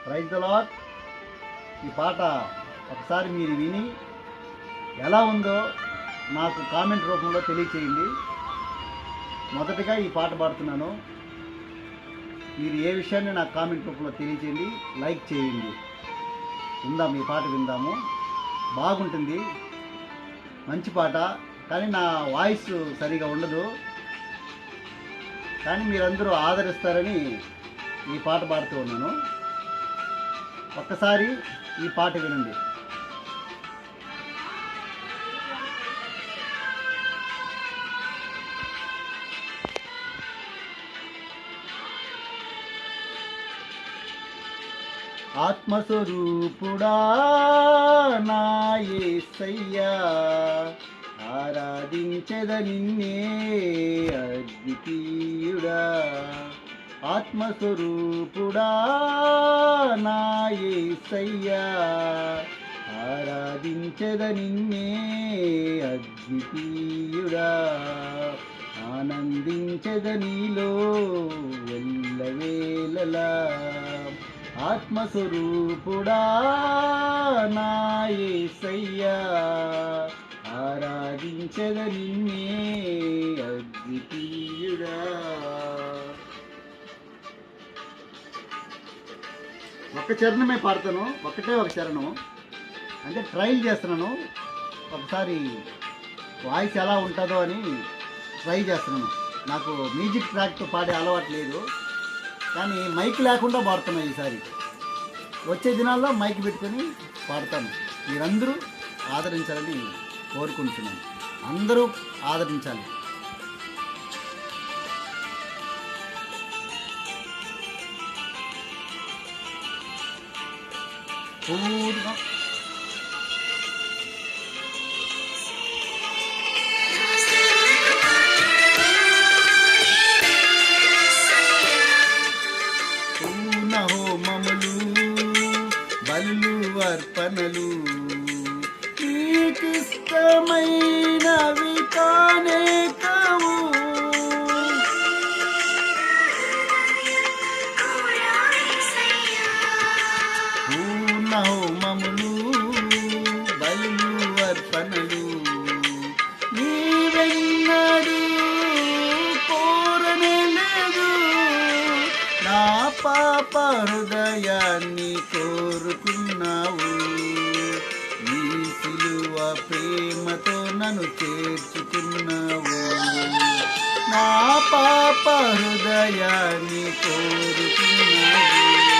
Praise the lord. ఈ పాట ఒకసారి మీరు విని ఎలా ఉందో నాకు కామెంట్ రూపంలో తెలియచేయండి. మొదటగా ఈ పాట పాడుతున్నాను. మీరు ఏ విషయాన్ని నాకు కామెంట్ రూపంలో తెలియచేయండి, లైక్ చేయండి. విందాం, ఈ పాట విందాము. బాగుంటుంది, మంచి పాట. కానీ నా వాయిస్ సరిగా ఉండదు, కానీ మీరందరూ ఆదరిస్తారని ఈ పాట పాడుతూ ఉన్నాను. ఒక్కసారి ఈ పాట వినండి. ఆత్మస్వరూపుడా నా యేసయ్యా, ఆరాధించెద నిన్నే అద్వితీయుడా. ఆత్మస్వరూపుడా నా యేసయ్యా, ఆరాధించెద నిన్నే అద్వితీయుడా. ఆనందించెద నీలో ఎల్లవేళలా. ఆత్మస్వరూపుడా నా యేసయ్యా, ఆరాధించెద నిన్నే అద్వితీయుడా. ఒక్క చరణమే పాడతాను, ఒకటే ఒక చరణం. అంటే ట్రైల్ చేస్తున్నాను, ఒకసారి వాయిస్ ఎలా ఉంటుందో అని ట్రై చేస్తున్నాను. నాకు మ్యూజిక్ ట్రాక్తో పాడే అలవాటు లేదు, కానీ మైక్ లేకుండా పాడుతున్నాను. ఈసారి వచ్చే దినాల్లో మైక్ పెట్టుకొని పాడతాను. మీరందరూ ఆదరించాలని కోరుకుంటున్నాను. అందరూ ఆదరించాలి. పూర్ణ హోమములు బలులు అర్పణలు నీకిష్టమైనవి కానే కావు. పూర్ణ హోమములు బలులు అర్పణలు నీవెన్నడూ కోరనే లేదు. నా పాప హృదయాన్ని కోరుకున్నావు. నీ సిలువ ప్రేమతో నన్ను చేర్చుకున్నావు. నా పాప హృదయాన్ని కోరుకున్నావు.